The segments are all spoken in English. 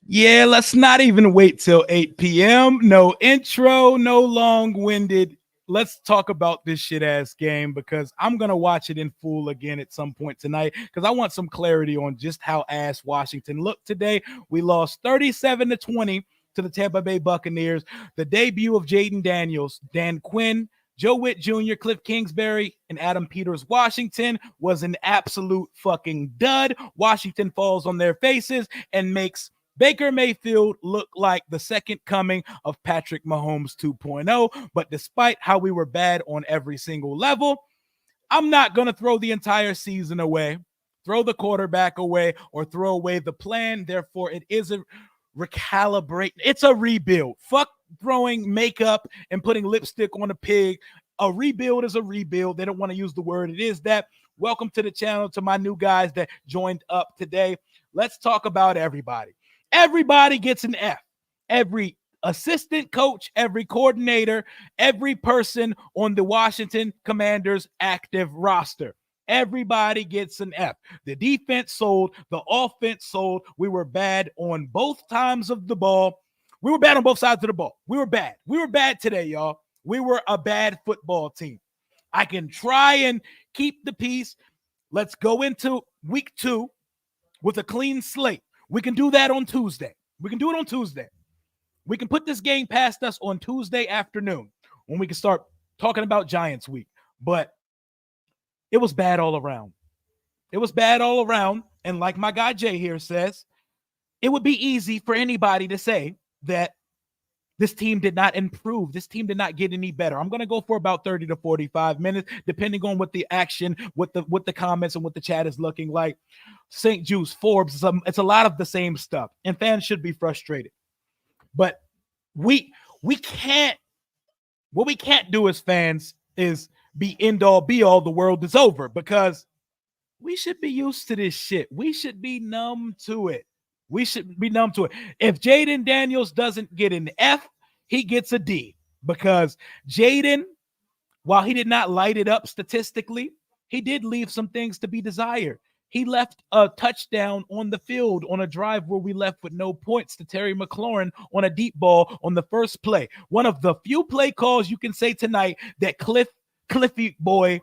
Yeah, let's not even wait till 8 p.m. No intro, no long-winded. Let's talk about this shit ass game because I'm gonna watch it in full again at some point tonight because I want some clarity on just how ass Washington looked today. We lost 37-20 to the Tampa Bay Buccaneers. The debut of Jayden Daniels, Dan Quinn, Joe Witt Jr., Cliff Kingsbury, and Adam Peters Washington was an absolute fucking dud. Washington falls on their faces and makes Baker Mayfield looked like the second coming of Patrick Mahomes 2.0. But despite how we were bad on every single level, I'm not going to throw the entire season away, throw the quarterback away, or throw away the plan. Therefore, it is a recalibrate. It's a rebuild. Fuck throwing makeup and putting lipstick on a pig. A rebuild is a rebuild. They don't want to use the word. It is that. Welcome to the channel, to my new guys that joined up today. Let's talk about everybody. Everybody gets an F. Every assistant coach, every coordinator, every person on the Washington Commanders active roster. Everybody gets an F. The defense sold, the offense sold. We were bad on both times of the ball. We were bad on both sides of the ball. We were bad. We were bad today, y'all. We were a bad football team. I can try and keep the peace. Let's go into week 2 with a clean slate. We can do that on Tuesday. We can do it on Tuesday. We can put this game past us on Tuesday afternoon when we can start talking about Giants week. But it was bad all around. It was bad all around. And like my guy Jay here says, it would be easy for anybody to say that this team did not improve. This team did not get any better. I'm going to go for about 30 to 45 minutes, depending on what the action, what the comments and what the chat is looking like. St. Juice, Forbes, it's a lot of the same stuff, and fans should be frustrated. But we can't. What we can't do as fans is be end all be all. The world is over, because we should be used to this shit. We should be numb to it. We should be numb to it. If Jayden Daniels doesn't get an F, he gets a D, because Jayden, while he did not light it up statistically, he did leave some things to be desired. He left a touchdown on the field on a drive where we left with no points to Terry McLaurin on a deep ball on the first play. One of the few play calls you can say tonight that Cliffy boy,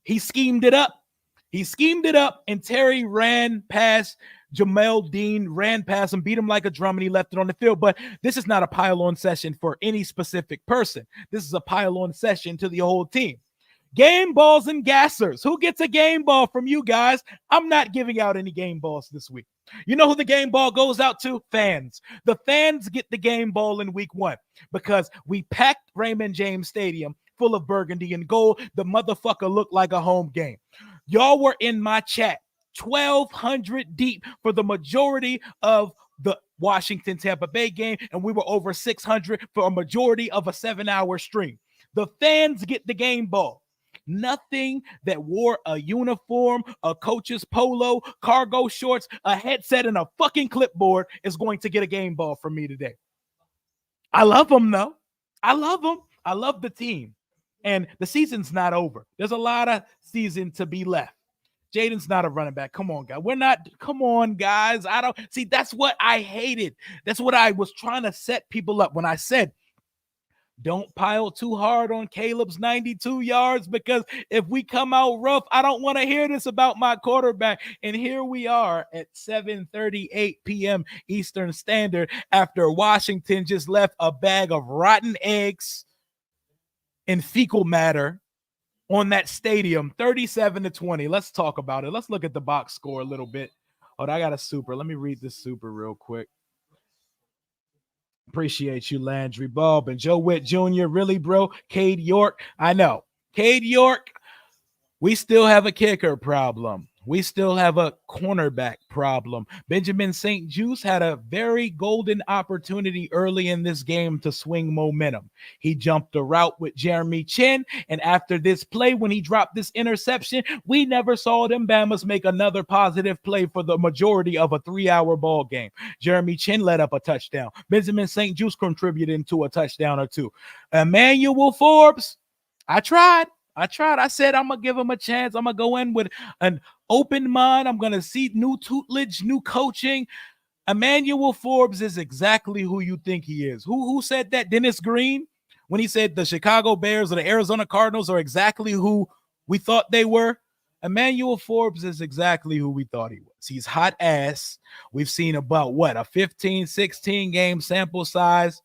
he schemed it up. He schemed it up, and Terry ran past Jamel Dean, ran past him, beat him like a drum, and he left it on the field. But this is not a pile-on session for any specific person. This is a pile-on session to the whole team. Game balls and gassers. Who gets a game ball from you guys? I'm not giving out any game balls this week. You know who the game ball goes out to? Fans. The fans get the game ball in week 1 because we packed Raymond James Stadium full of burgundy and gold. The motherfucker looked like a home game. Y'all were in my chat 1,200 deep for the majority of the Washington Tampa Bay game, and we were over 600 for a majority of a 7-hour stream. The fans get the game ball. Nothing that wore a uniform, a coach's polo, cargo shorts, a headset, and a fucking clipboard is going to get a game ball from me today. I love them, though. I love them. I love the team. And the season's not over. There's a lot of season to be left. Jayden's not a running back. Come on, guys. Come on, guys. I don't see. That's what I hated. That's what I was trying to set people up when I said, don't pile too hard on Caleb's 92 yards, because if we come out rough, I don't want to hear this about my quarterback. And here we are at 7:38 p.m. Eastern Standard after Washington just left a bag of rotten eggs and fecal matter on that stadium, 37-20. Let's talk about it. Let's look at the box score a little bit. Oh, I got a super. Let me read this super real quick. Appreciate you, Landry Bulb and Joe Witt Jr. Really, bro? Cade York. I know. Cade York, we still have a kicker problem. We still have a cornerback problem. Benjamin St. Juice had a very golden opportunity early in this game to swing momentum. He jumped a route with Jeremy Chin, and after this play, when he dropped this interception, we never saw them Bamas make another positive play for the majority of a 3-hour ball game. Jeremy Chin led up a touchdown. Benjamin St. Juice contributed to a touchdown or two. Emmanuel Forbes, I tried. I said I'm going to give him a chance. I'm going to go in with an open mind. I'm going to see new tutelage, new coaching. Emmanuel Forbes is exactly who you think he is. Who said that? Dennis Green, when he said the Chicago Bears or the Arizona Cardinals are exactly who we thought they were. Emmanuel Forbes is exactly who we thought he was. He's hot ass. We've seen about a 15, 16 game sample size.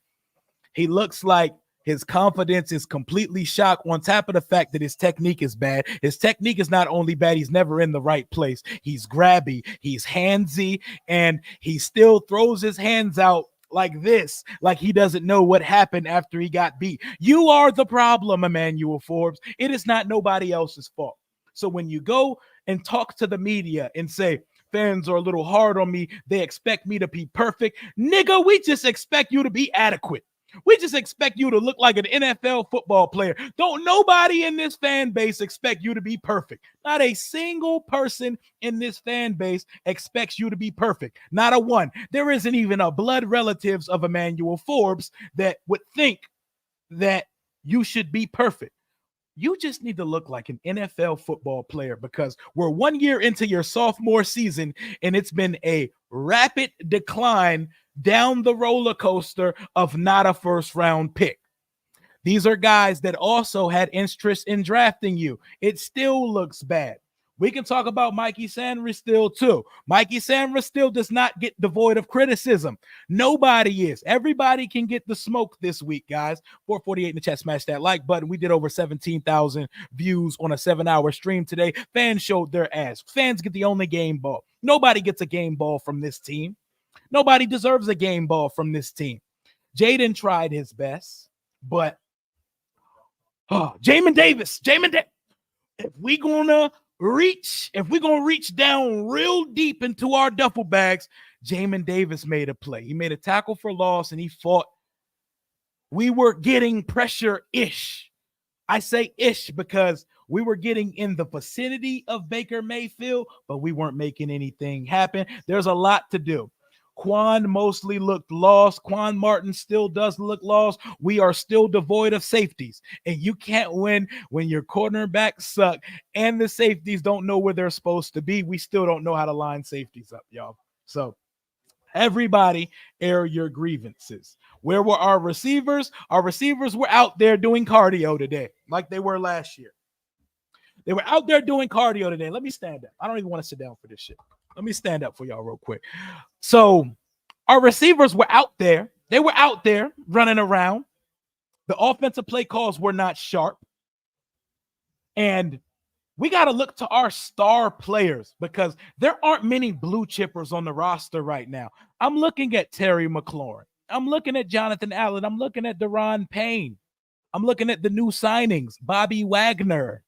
He looks like his confidence is completely shot on top of the fact that his technique is bad. His technique is not only bad, he's never in the right place. He's grabby, he's handsy, and he still throws his hands out like this, like he doesn't know what happened after he got beat. You are the problem, Emmanuel Forbes. It is not nobody else's fault. So when you go and talk to the media and say, fans are a little hard on me, they expect me to be perfect. Nigga, we just expect you to be adequate. We just expect you to look like an NFL football player. Don't nobody in this fan base expect you to be perfect. Not a single person in this fan base expects you to be perfect. Not a one. There isn't even a blood relatives of Emmanuel Forbes that would think that you should be perfect. You just need to look like an NFL football player because we're 1 year into your sophomore season and it's been a rapid decline down the roller coaster of not a first round pick. These are guys that also had interest in drafting you. It still looks bad. We can talk about Mikey Sanders still too. Mikey Sanders still does not get devoid of criticism. Nobody is. Everybody can get the smoke this week, guys. 448 in the chat. Smash that like button. We did over 17,000 views on a 7-hour stream today. Fans showed their ass. Fans get the only game ball. Nobody gets a game ball from this team. Nobody deserves a game ball from this team. Jayden tried his best, but Jamin Davis, if we're gonna reach down real deep into our duffel bags, Jamin Davis made a play. He made a tackle for loss and he fought. We were getting pressure-ish. I say ish because we were getting in the vicinity of Baker Mayfield, but we weren't making anything happen. There's a lot to do. Quan mostly looked lost. Quan Martin still does look lost. We are still devoid of safeties. And you can't win when your cornerbacks suck and the safeties don't know where they're supposed to be. We still don't know how to line safeties up, y'all. So everybody air your grievances. Where were our receivers? Our receivers were out there doing cardio today, like they were last year. They were out there doing cardio today. Let me stand up. I don't even want to sit down for this shit. Let me stand up for y'all real quick. So our receivers were out there. They were out there running around. The offensive play calls were not sharp. And we got to look to our star players because there aren't many blue chippers on the roster right now. I'm looking at Terry McLaurin. I'm looking at Jonathan Allen. I'm looking at Deron Payne. I'm looking at the new signings, Bobby Wagner.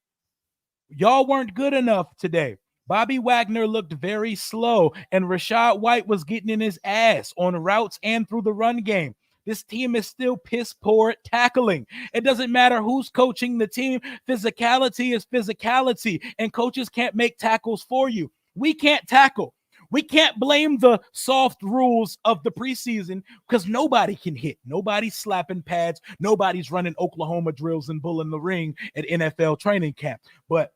Y'all weren't good enough today. Bobby Wagner looked very slow, and Rachaad White was getting in his ass on routes and through the run game. This team is still piss poor at tackling. It doesn't matter who's coaching the team. Physicality is physicality, and coaches can't make tackles for you. We can't tackle. We can't blame the soft rules of the preseason because nobody can hit. Nobody's slapping pads. Nobody's running Oklahoma drills and bull in the ring at NFL training camp. But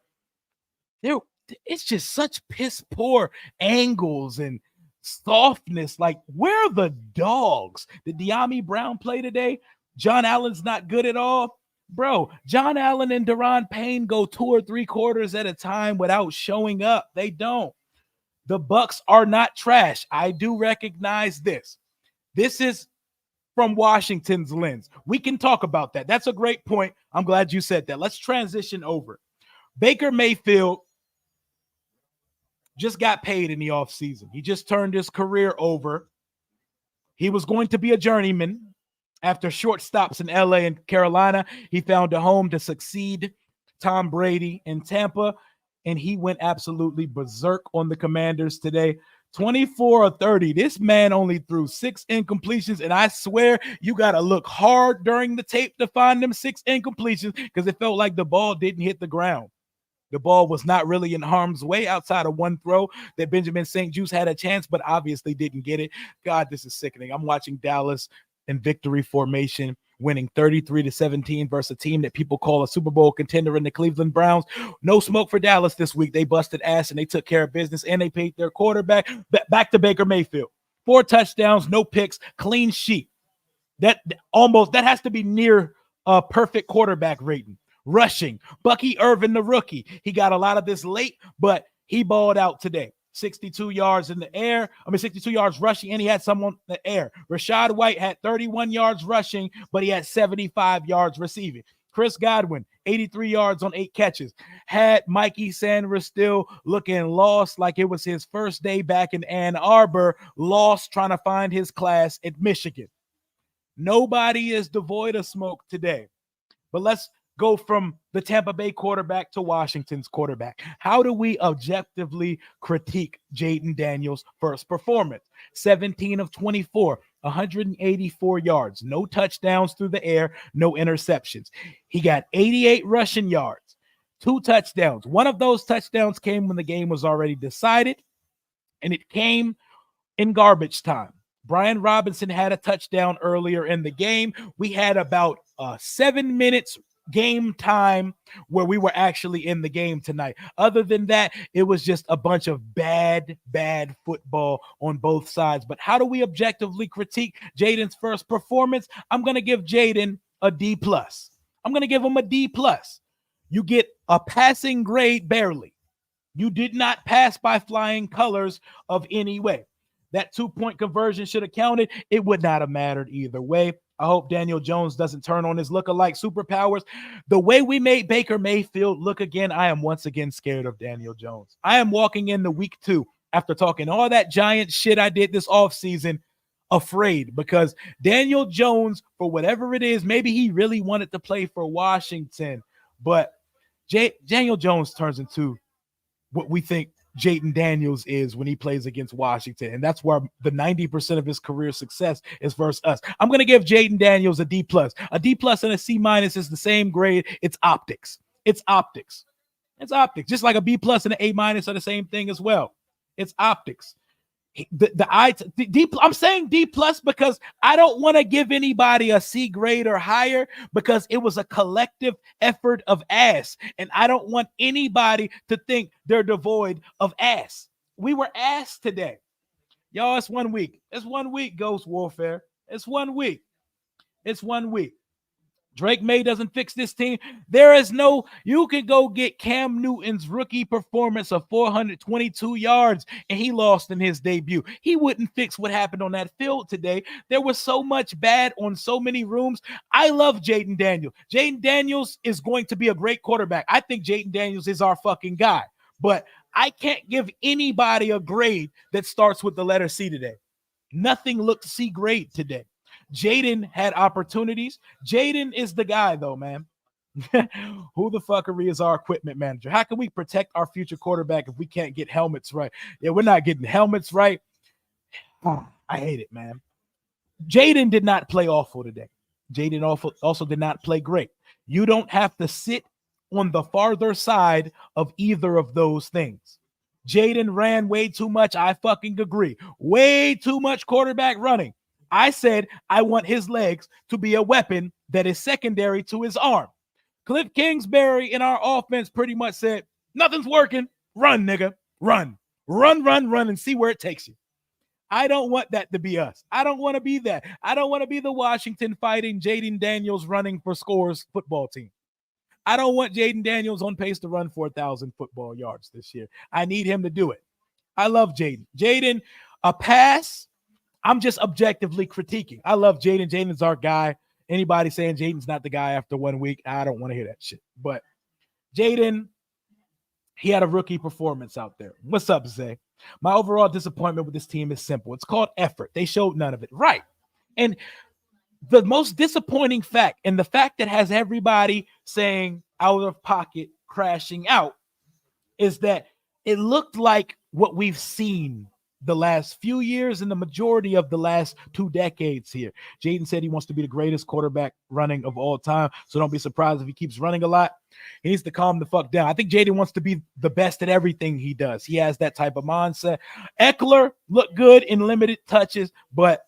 it's just such piss poor angles and softness. Like, where are the dogs? Did De'Ami Brown play today? John Allen's not good at all. Bro, John Allen and Deron Payne go 2 or 3 quarters at a time without showing up. They don't. The Bucs are not trash. I do recognize this. This is from Washington's lens. We can talk about that. That's a great point. I'm glad you said that. Let's transition over. Baker Mayfield just got paid in the offseason. He just turned his career over. He was going to be a journeyman. After short stops in LA and Carolina, he found a home to succeed Tom Brady in Tampa, and he went absolutely berserk on the Commanders today. 24 or 30. This man only threw 6 incompletions, and I swear you got to look hard during the tape to find them 6 incompletions because it felt like the ball didn't hit the ground. The ball was not really in harm's way outside of one throw that Benjamin St. Juste had a chance, but obviously didn't get it. God, this is sickening. I'm watching Dallas in victory formation, winning 33-17 versus a team that people call a Super Bowl contender in the Cleveland Browns. No smoke for Dallas this week. They busted ass and they took care of business and they paid their quarterback back to Baker Mayfield. 4 touchdowns, no picks, clean sheet. That has to be near a perfect quarterback rating. Rushing, Bucky Irvin, the rookie. He got a lot of this late, but he balled out today. 62 yards in the air. 62 yards rushing, and he had some on the air. Rashad White had 31 yards rushing, but he had 75 yards receiving. Chris Godwin, 83 yards on 8 catches. Had Mikey Sanders still looking lost like it was his first day back in Ann Arbor, lost trying to find his class at Michigan. Nobody is devoid of smoke today. But let's go from the Tampa Bay quarterback to Washington's quarterback. How do we objectively critique Jayden Daniels' first performance? 17 of 24, 184 yards, no touchdowns through the air, no interceptions. He got 88 rushing yards, 2 touchdowns. One of those touchdowns came when the game was already decided, and it came in garbage time. Brian Robinson had a touchdown earlier in the game. We had about 7 minutes game time where we were actually in the game tonight. Other than that, it was just a bunch of bad football on both sides. But how do we objectively critique Jayden's first performance? I'm going to give Jayden a D+. I'm going to give him a D+. You get a passing grade barely. You did not pass by flying colors of any way. That 2-point conversion should have counted. It would not have mattered either way. I hope Daniel Jones doesn't turn on his lookalike superpowers. The way we made Baker Mayfield look again, I am once again scared of Daniel Jones. I am walking into week 2 after talking all that giant shit I did this offseason afraid, because Daniel Jones, for whatever it is, maybe he really wanted to play for Washington, but Daniel Jones turns into what we think Jayden Daniels is when he plays against Washington. And that's where the 90% of his career success is versus us. I'm going to give Jayden Daniels a D+. A D+ and a C- is the same grade. It's optics. It's optics. It's optics. Just like a B+ and an A- are the same thing as well. It's optics. I'm saying D+ because I don't want to give anybody a C grade or higher, because it was a collective effort of ass, and I don't want anybody to think they're devoid of ass. We were ass today, y'all. It's 1 week. It's 1 week. Ghost Warfare. It's 1 week. It's 1 week. Drake May doesn't fix this team. You can go get Cam Newton's rookie performance of 422 yards, and he lost in his debut. He wouldn't fix what happened on that field today. There was so much bad on so many rooms. I love Jayden Daniels. Jayden Daniels is going to be a great quarterback. I think Jayden Daniels is our fucking guy, but I can't give anybody a grade that starts with the letter C today. Nothing looked C grade today. Jayden had opportunities. Jayden is the guy, though, man. Who the fuckery is our equipment manager? How can we protect our future quarterback if we can't get helmets right? Yeah, we're not getting helmets right. I hate it, man. Jayden did not play awful today. Jayden also did not play great. You don't have to sit on the farther side of either of those things. Jayden ran way too much. I fucking agree. Way too much quarterback running. I said I want his legs to be a weapon that is secondary to his arm. Cliff Kingsbury in our offense pretty much said, nothing's working. Run, nigga. Run, and see where it takes you. I don't want that to be us. I don't want to be that. I don't want to be the Washington fighting Jayden Daniels running for scores football team. I don't want Jayden Daniels on pace to run 4,000 football yards this year. I need him to do it. I love Jayden. Jayden, a pass. I'm just objectively critiquing. I love Jayden. Jayden's our guy. Anybody saying Jayden's not the guy after 1 week, I don't want to hear that shit. But Jayden, he had a rookie performance out there. What's up, Zay? My overall disappointment with this team is simple. It's called effort. They showed none of it. Right. And the most disappointing fact, and the fact that has everybody saying out of pocket, crashing out, is that it looked like what we've seen the last few years and the majority of the last 2 decades here. Jayden said he wants to be the greatest quarterback running of all time, so don't be surprised if he keeps running a lot. He needs to calm the fuck down. I think Jayden wants to be the best at everything he does. He has that type of mindset. Eckler looked good in limited touches, but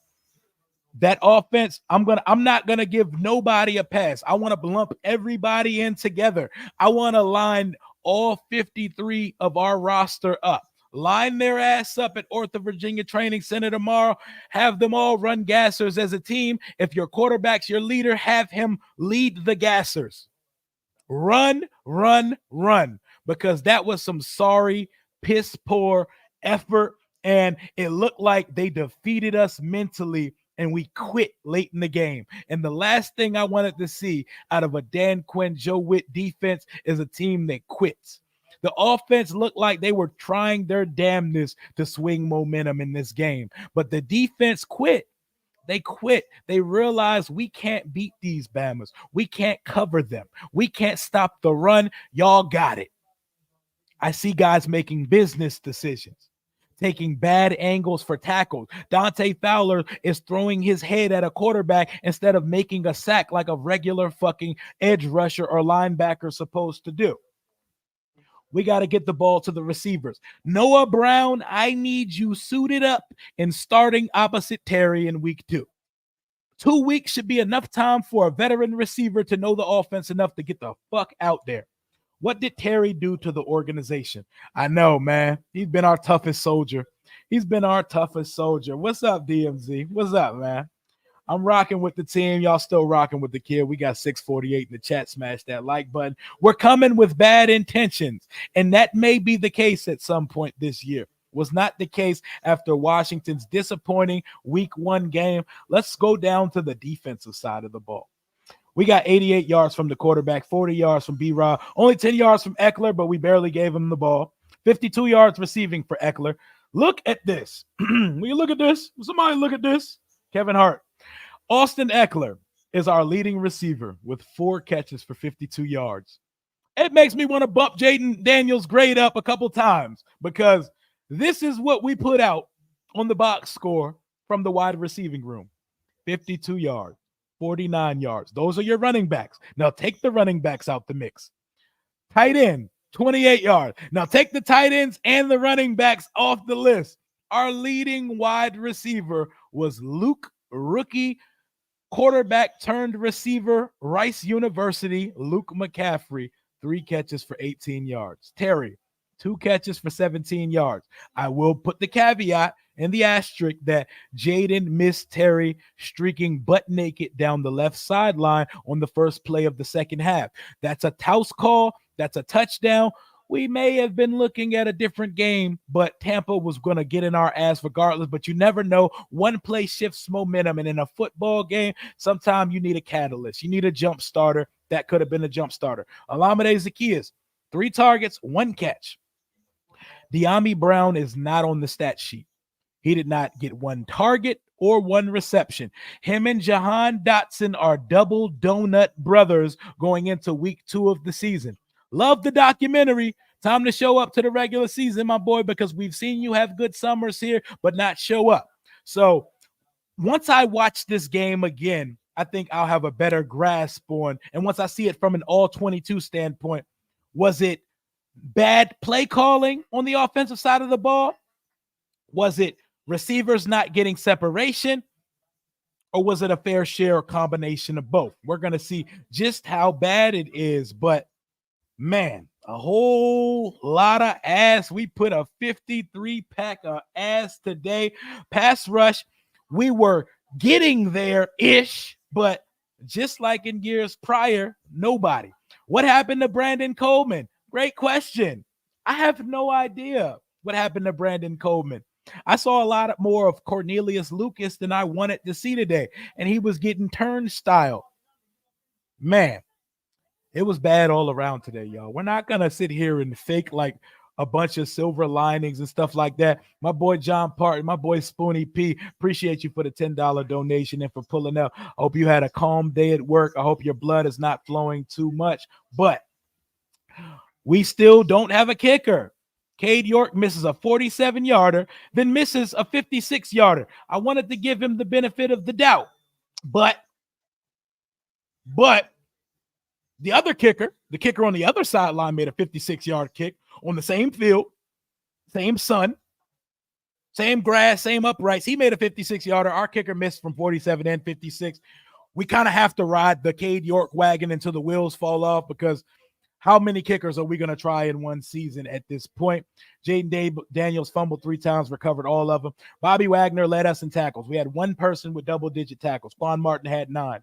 that offense, I'm not gonna give nobody a pass. I want to lump everybody in together. I want to line all 53 of our roster up. line their ass up at North of Virginia Training Center tomorrow. Have them all run gassers as a team. If your quarterback's your leader, have him lead the gassers. Run, run, run, because that was some sorry, piss poor effort. And it looked like they defeated us mentally and we quit late in the game. And the last thing I wanted to see out of a Dan Quinn, Joe Witt defense is a team that quits. The offense looked like they were trying their damnness to swing momentum in this game, but the defense quit. They quit. They realized we can't beat these Bamas. We can't cover them. We can't stop the run. Y'all got it. I see guys making business decisions, taking bad angles for tackles. Dante Fowler is throwing his head at a quarterback instead of making a sack like a regular fucking edge rusher or linebacker supposed to do. We got to get the ball to the receivers. Noah Brown, I need you suited up and starting opposite Terry in week 2. 2 weeks should be enough time for a veteran receiver to know the offense enough to get the fuck out there. What did Terry do to the organization? I know, man. He's been our toughest soldier. What's up, DMZ? What's up, man? I'm rocking with the team. Y'all still rocking with the kid. We got 648 in the chat. Smash that like button. We're coming with bad intentions, and that may be the case at some point this year. Was not the case after Washington's disappointing week 1 game. Let's go down to the defensive side of the ball. We got 88 yards from the quarterback, 40 yards from B-Rob, only 10 yards from Eckler, but we barely gave him the ball. 52 yards receiving for Eckler. Look at this. Will you look at this? Somebody look at this. Kevin Hart. Austin Eckler is our leading receiver with 4 catches for 52 yards. It makes me want to bump Jayden Daniels' grade up a couple times because this is what we put out on the box score from the wide receiving room. 52 yards, 49 yards. Those are your running backs. Now take the running backs out the mix. Tight end, 28 yards. Now take the tight ends and the running backs off the list. Our leading wide receiver was Luke, rookie quarterback turned receiver, Rice University, Luke McCaffrey, 3 catches for 18 yards. Terry, 2 catches for 17 yards. I will put the caveat and the asterisk that Jayden missed Terry streaking butt naked down the left sideline on the first play of the second half. That's a toss call. That's a touchdown. We may have been looking at a different game, but Tampa was going to get in our ass regardless. But you never know. One play shifts momentum. And in a football game, sometimes you need a catalyst. You need a jump starter. That could have been a jump starter. Olamide Zaccheaus, 3 targets, 1 catch. De'Ami Brown is not on the stat sheet. He did not get 1 target or 1 reception. Him and Jahan Dotson are double donut brothers going into week 2 of the season. Love the documentary. Time to show up to the regular season, my boy, because we've seen you have good summers here, but not show up. So once I watch this game again, I think I'll have a better grasp on, and once I see it from an all 22 standpoint, was it bad play calling on the offensive side of the ball? Was it receivers not getting separation? Or was it a fair share or combination of both? We're going to see just how bad it is, but man, a whole lot of ass. We put a 53 pack of ass today. Pass rush, we were getting there-ish, but just like in years prior, nobody. What happened to Brandon Coleman? Great question. I have no idea what happened to Brandon Coleman. I saw a lot more of Cornelius Lucas than I wanted to see today, and he was getting turnstile. Man, it was bad all around today, y'all. We're not going to sit here and fake like a bunch of silver linings and stuff like that. My boy John Parton, my boy Spoonie P, appreciate you for the $10 donation and for pulling up. I hope you had a calm day at work. I hope your blood is not flowing too much, but we still don't have a kicker. Cade York misses a 47-yarder, then misses a 56-yarder. I wanted to give him the benefit of the doubt, but the other kicker, the kicker on the other sideline, made a 56-yard kick on the same field, same sun, same grass, same uprights. He made a 56-yarder. Our kicker missed from 47 and 56. We kind of have to ride the Cade York wagon until the wheels fall off because How many kickers are we going to try in one season at this point? Jayden Daniels fumbled 3 times, recovered all of them. Bobby Wagner led us in tackles. We had one person with double-digit tackles. Quan Martin had 9.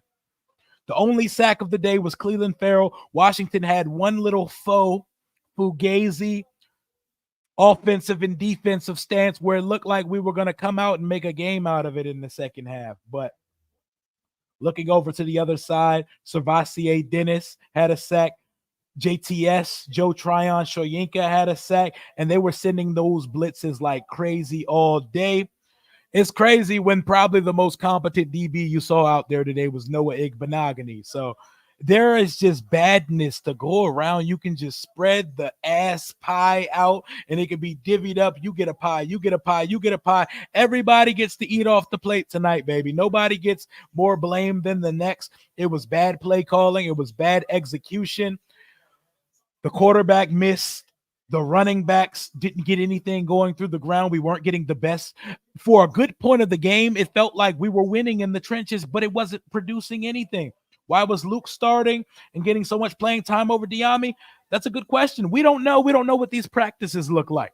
The only sack of the day was Cleveland Farrell. Washington had one little faux fugazi offensive and defensive stance where it looked like we were going to come out and make a game out of it in the second half. But looking over to the other side, Servassier Dennis had a sack. JTS, Joe Tryon Shoyinka had a sack, and they were sending those blitzes like crazy all day. It's crazy when probably the most competent DB you saw out there today was Noah Igbenogany. So there is just badness to go around. You can just spread the ass pie out and it can be divvied up. You get a pie, you get a pie, you get a pie. Everybody gets to eat off the plate tonight, baby. Nobody gets more blame than the next. It was bad play calling. It was bad execution. The quarterback missed. The running backs didn't get anything going through the ground. We weren't getting the best. For a good point of the game, it felt like we were winning in the trenches, but it wasn't producing anything. Why was Luke starting and getting so much playing time over Diami? That's a good question. We don't know. We don't know what these practices look like.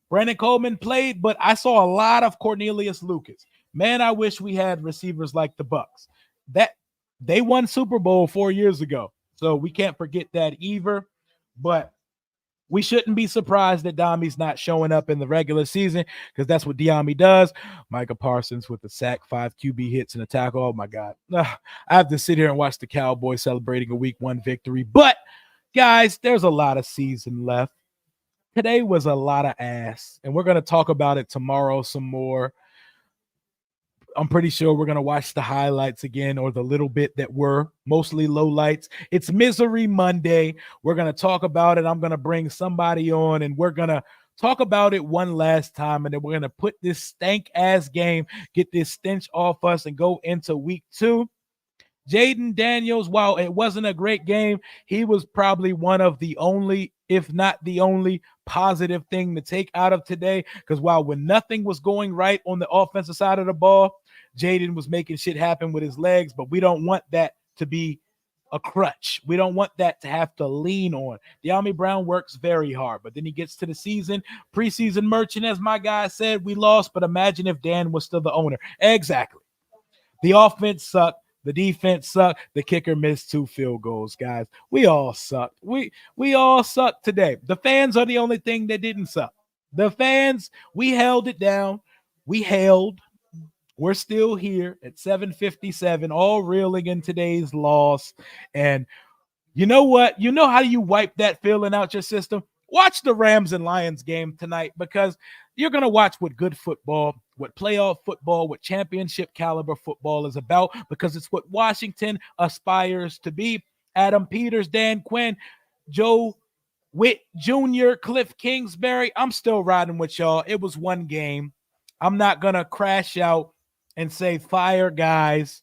Brandon Coleman played, but I saw a lot of Cornelius Lucas. Man, I wish we had receivers like the Bucks. That they won Super Bowl 4 years ago, so we can't forget that either. But we shouldn't be surprised that Dami's not showing up in the regular season because that's what Diami does. Micah Parsons with a sack, 5 QB hits, and a tackle. Oh, my God. I have to sit here and watch the Cowboys celebrating a Week 1 victory. But, guys, there's a lot of season left. Today was a lot of ass, and we're going to talk about it tomorrow some more. I'm pretty sure we're going to watch the highlights again or the little bit that were mostly lowlights. It's Misery Monday. We're going to talk about it. I'm going to bring somebody on, and we're going to talk about it one last time, and then we're going to put this stank-ass game, get this stench off us, and go into Week 2. Jayden Daniels, while it wasn't a great game, he was probably one of the only, if not the only, positive thing to take out of today. Because while when nothing was going right on the offensive side of the ball, Jayden was making shit happen with his legs, but we don't want that to be a crutch. We don't want that to have to lean on. De'Ami Brown works very hard, but then he gets to the season, preseason merchant, as my guy said, we lost, but imagine if Dan was still the owner. Exactly. The offense sucked. The defense sucked. The kicker missed 2 field goals, guys. We all sucked. We all sucked today. The fans are the only thing that didn't suck. The fans, we held it down. We held. We're still here at 7:57, all reeling in today's loss. And you know what? You know how you wipe that feeling out your system? Watch the Rams and Lions game tonight because you're going to watch what good football, what playoff football, what championship caliber football is about because it's what Washington aspires to be. Adam Peters, Dan Quinn, Joe Witt Jr., Cliff Kingsbury. I'm still riding with y'all. It was one game. I'm not going to crash out and say, fire guys.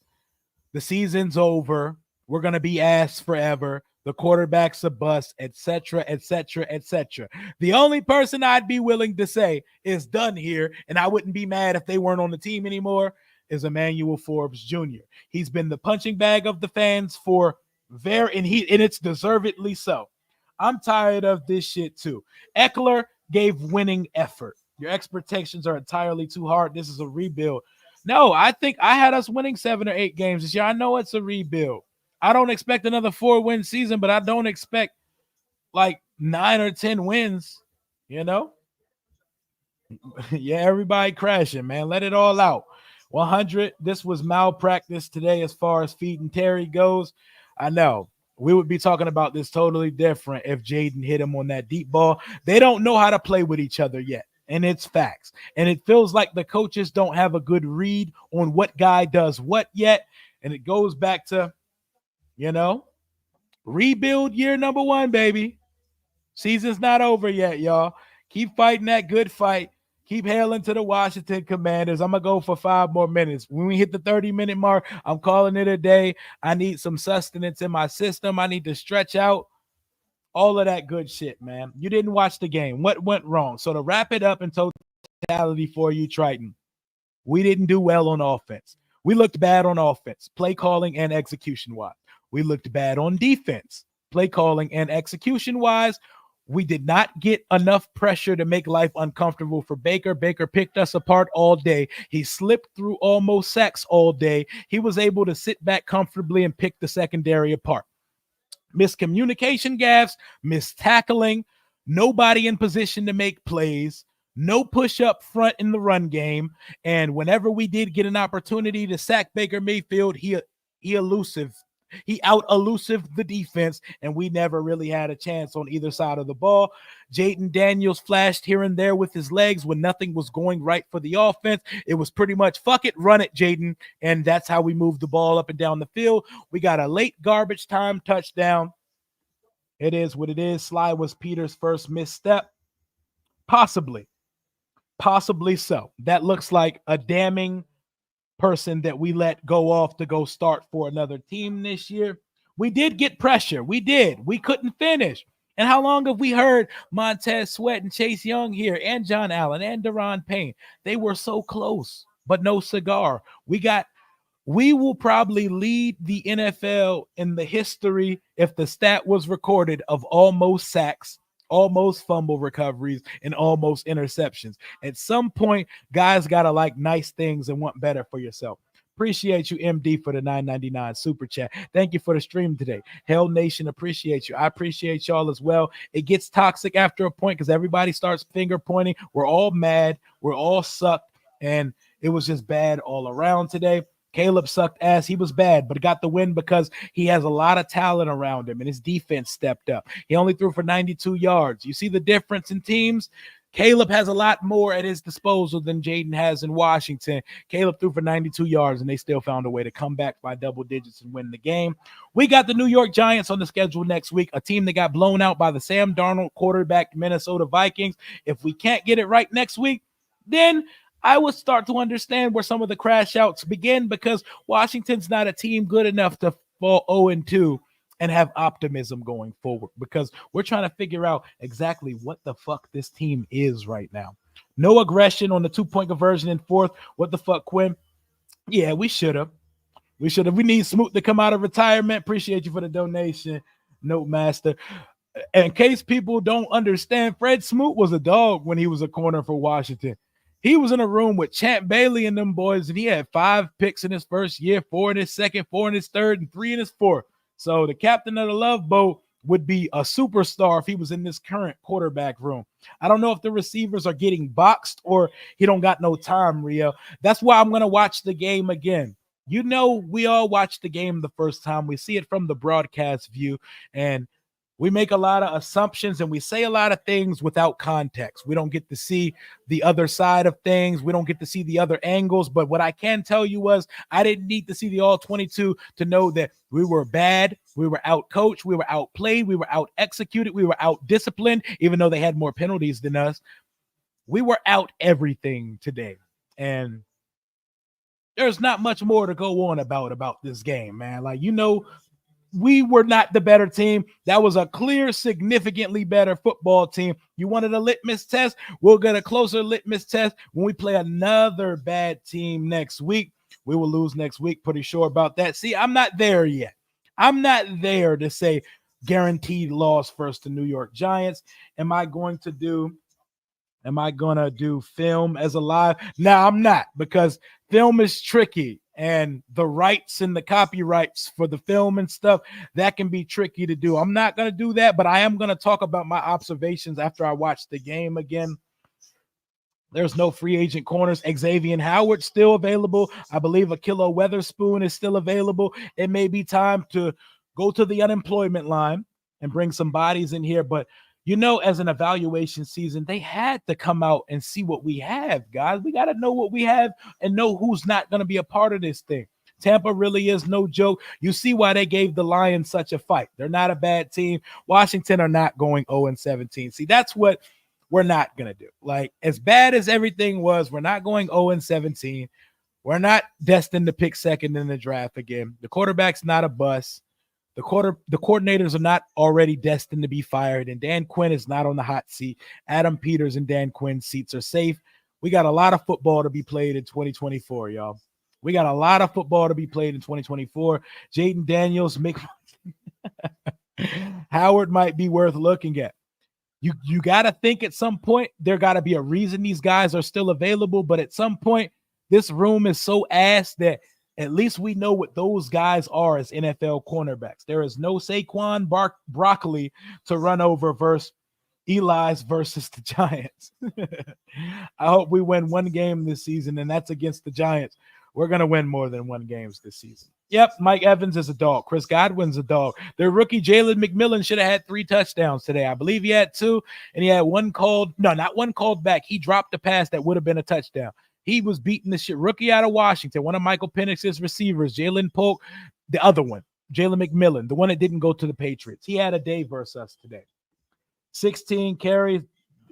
The season's over. We're going to be ass forever. The quarterback's a bust, etc., etc., etc. The only person I'd be willing to say is done here, and I wouldn't be mad if they weren't on the team anymore, is Emmanuel Forbes Jr. He's been the punching bag of the fans for and it's deservedly so. I'm tired of this shit too. Eckler gave winning effort. Your expectations are entirely too hard. This is a rebuild. No, I think I had us winning 7 or 8 games this year. I know it's a rebuild. I don't expect another 4-win season, but I don't expect like 9 or 10 wins, you know? Yeah, everybody crashing, man. Let it all out. 100, this was malpractice today as far as feeding Terry goes. I know. We would be talking about this totally different if Jayden hit him on that deep ball. They don't know how to play with each other yet. And it's facts. And it feels like the coaches don't have a good read on what guy does what yet. And it goes back to, rebuild year number 1, baby. Season's not over yet, y'all. Keep fighting that good fight. Keep hailing to the Washington Commanders. I'm going to go for 5 more minutes. When we hit the 30-minute mark, I'm calling it a day. I need some sustenance in my system. I need to stretch out. All of that good shit, man. You didn't watch the game. What went wrong? So to wrap it up in totality for you, Triton, we didn't do well on offense. We looked bad on offense, play calling and execution-wise. We looked bad on defense. play calling, and execution wise, we did not get enough pressure to make life uncomfortable for Baker. Baker picked us apart all day. He slipped through almost sacks all day. He was able to sit back comfortably and pick the secondary apart. Miscommunication gaffes, missed tackling, nobody in position to make plays, no push up front in the run game. And whenever we did get an opportunity to sack Baker Mayfield, he elusive. He out elusive the defense, and we never really had a chance on either side of the ball. Jayden Daniels flashed here and there with his legs when nothing was going right for the offense. It was pretty much fuck it, run it, Jayden. And that's how we moved the ball up and down the field. We got a late garbage time touchdown. It is what it is. Sly was Peter's first misstep. Possibly. Possibly so. That looks like a damning person that we let go off to go start for another team this year. We did get pressure. We did. We couldn't finish. And how long have we heard Montez Sweat and Chase Young here and John Allen and Deron Payne? They were so close, but no cigar. We will probably lead the NFL in the history, if the stat was recorded, of almost sacks, almost fumble recoveries, and almost interceptions. At some point, guys got to like nice things and want better for yourself. Appreciate you, MD, for the $9.99 super chat. Thank you for the stream today. Hell Nation, appreciate you. I appreciate y'all as well. It gets toxic after a point because everybody starts finger pointing. We're all mad. We're all sucked. And it was just bad all around today. Caleb sucked ass. He was bad, but got the win because he has a lot of talent around him and his defense stepped up. He only threw for 92 yards. You see the difference in teams? Caleb has a lot more at his disposal than Jayden has in Washington. Caleb threw for 92 yards, and they still found a way to come back by double digits and win the game. We got the New York Giants on the schedule next week, a team that got blown out by the Sam Darnold quarterback Minnesota Vikings. If we can't get it right next week, then I would start to understand where some of the crash outs begin, because Washington's not a team good enough to fall 0-2 and have optimism going forward, because we're trying to figure out exactly what the fuck this team is right now. No aggression on the 2-point conversion in fourth. What the fuck, Quinn? Yeah, we should have. We need Smoot to come out of retirement. Appreciate you for the donation, Note Master. In case people don't understand, Fred Smoot was a dog when he was a corner for Washington. He was in a room with Champ Bailey and them boys, and he had 5 picks in his first year, 4 in his second, 4 in his third, and 3 in his fourth. So the captain of the Love Boat would be a superstar if he was in this current quarterback room. I don't know if the receivers are getting boxed or he don't got no time, Rio. That's why I'm going to watch the game again. You know, we all watch the game the first time. We see it from the broadcast view, and we make a lot of assumptions and we say a lot of things without context. We don't get to see the other side of things. We don't get to see the other angles. But what I can tell you was I didn't need to see the all 22 to know that we were bad. We were out coached. We were outplayed. We were out executed. We were out disciplined, even though they had more penalties than us. We were out everything today. And there's not much more to go on about this game, man. Like, you know, we were not the better team. That was a clear, significantly better football team. You wanted a litmus test? We'll get a closer litmus test when we play another bad team next week. We will lose next week. Pretty sure about that. See, I'm not there yet. I'm not there to say guaranteed loss first to New York Giants. Am I going to do film as a live? No, I'm not, because film is tricky. And the rights and the copyrights for the film and stuff, that can be tricky to do. I'm not going to do that, but I am going to talk about my observations after I watch the game again. There's no free agent corners. Xavier Howard still available. I believe Akilo Weatherspoon is still available. It may be time to go to the unemployment line and bring some bodies in here, but you know, as an evaluation season, they had to come out and see what we have, guys. We got to know what we have and know who's not going to be a part of this thing. Tampa really is no joke. You see why they gave the Lions such a fight. They're not a bad team. Washington are not going 0-17. See, that's what we're not going to do. Like, as bad as everything was, we're not going 0-17. We're not destined to pick second in the draft again. The quarterback's not a bust. The coordinators are not already destined to be fired, and Dan Quinn is not on the hot seat. Adam Peters and Dan Quinn's seats are safe. We got a lot of football to be played in 2024, y'all. We got a lot of football to be played in 2024. Jayden Daniels, Howard might be worth looking at. You got to think at some point there got to be a reason these guys are still available, but at some point this room is so ass that at least we know what those guys are as NFL cornerbacks. There is no Saquon Broccoli to run over versus Eli's versus the Giants. I hope we win one game this season, and that's against the Giants. We're going to win more than one games this season. Yep, Mike Evans is a dog. Chris Godwin's a dog. Their rookie Jalen McMillan should have had 3 touchdowns today. I believe he had 2, and he had one called. No, not one called back. He dropped a pass that would have been a touchdown. He was beating the shit. Rookie out of Washington, one of Michael Penix's receivers, Jalen Polk, the other one, Jalen McMillan, the one that didn't go to the Patriots. He had a day versus us today. 16 carries.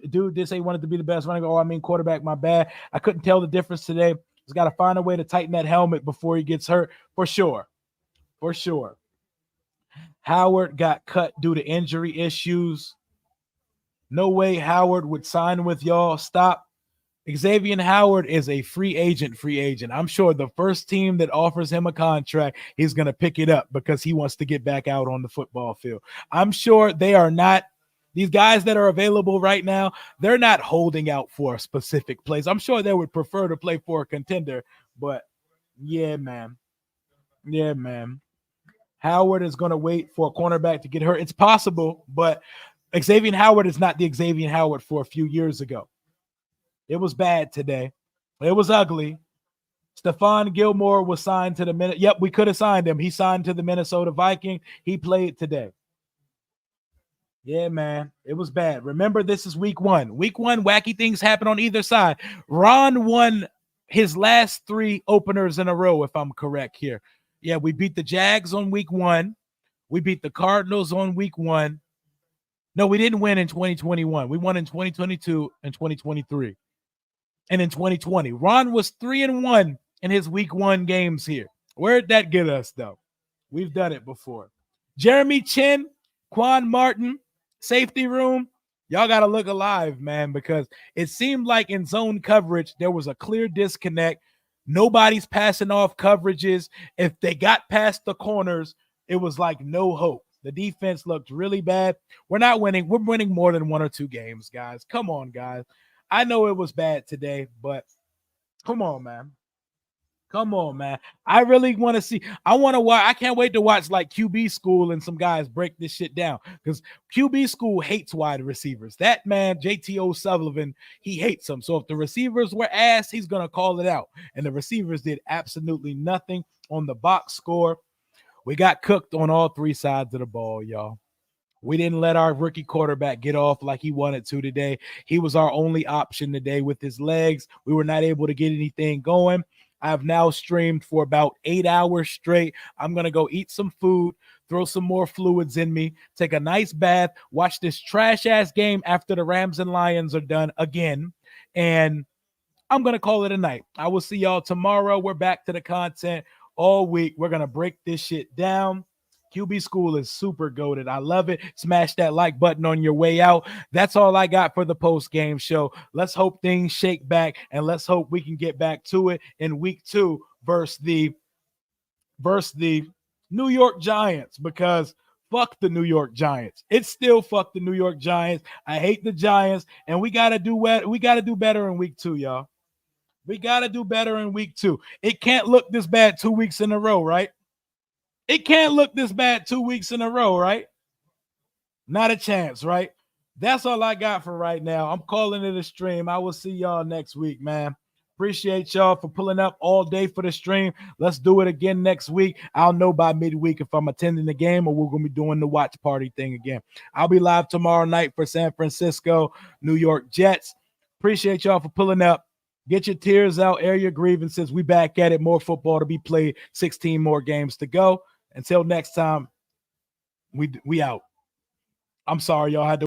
Dude, this ain't wanted to be the best running. Oh, I mean, quarterback, my bad. I couldn't tell the difference today. He's got to find a way to tighten that helmet before he gets hurt, for sure. For sure. Howard got cut due to injury issues. No way Howard would sign with y'all. Stop. Xavier Howard is a free agent. I'm sure the first team that offers him a contract, he's going to pick it up because he wants to get back out on the football field. I'm sure they are not. These guys that are available right now, they're not holding out for a specific place. I'm sure they would prefer to play for a contender, but yeah, man. Yeah, man. Howard is going to wait for a cornerback to get hurt. It's possible, but Xavier Howard is not the Xavier Howard for a few years ago. It was bad today. It was ugly. Stephon Gilmore was signed to the Minnesota. Yep, we could have signed him. He signed to the Minnesota Vikings. He played today. Yeah, man. It was bad. Remember, this is week 1. Week 1, wacky things happen on either side. Ron won his last 3 openers in a row, if I'm correct here. Yeah, we beat the Jags on week 1. We beat the Cardinals on week 1. No, we didn't win in 2021. We won in 2022 and 2023. And in 2020, Ron was 3-1 in his week 1 games here. Where'd that get us, though? We've done it before. Jeremy Chin, Quan Martin, safety room. Y'all got to look alive, man, because it seemed like in zone coverage, there was a clear disconnect. Nobody's passing off coverages. If they got past the corners, it was like no hope. The defense looked really bad. We're not winning. We're winning more than 1 or 2 games, guys. Come on, guys. I know it was bad today, but come on, man. Come on, man. I really want to see. I want to watch. I can't wait to watch like QB school and some guys break this shit down because QB school hates wide receivers. That man, JT O'Sullivan, he hates them. So if the receivers were ass, he's going to call it out. And the receivers did absolutely nothing on the box score. We got cooked on all 3 sides of the ball, y'all. We didn't let our rookie quarterback get off like he wanted to today. He was our only option today with his legs. We were not able to get anything going. I've now streamed for about 8 hours straight. I'm going to go eat some food, throw some more fluids in me, take a nice bath, watch this trash-ass game after the Rams and Lions are done again, and I'm going to call it a night. I will see y'all tomorrow. We're back to the content all week. We're going to break this shit down. QB school is super goated. I love it. Smash that like button on your way out. That's all I got for the post-game show. Let's hope things shake back, and let's hope we can get back to it in week 2 versus the New York Giants, because fuck the New York Giants. It's still fuck the New York Giants. I hate the Giants, and we got to do better in week 2, y'all. We got to do better in week 2. It can't look this bad 2 weeks in a row, right? It can't look this bad 2 weeks in a row, right? Not a chance, right? That's all I got for right now. I'm calling it a stream. I will see y'all next week, man. Appreciate y'all for pulling up all day for the stream. Let's do it again next week. I'll know by midweek if I'm attending the game or we're going to be doing the watch party thing again. I'll be live tomorrow night for San Francisco, New York Jets. Appreciate y'all for pulling up. Get your tears out, air your grievances. We back at it. More football to be played. 16 more games to go. Until next time, we out. I'm sorry, y'all had to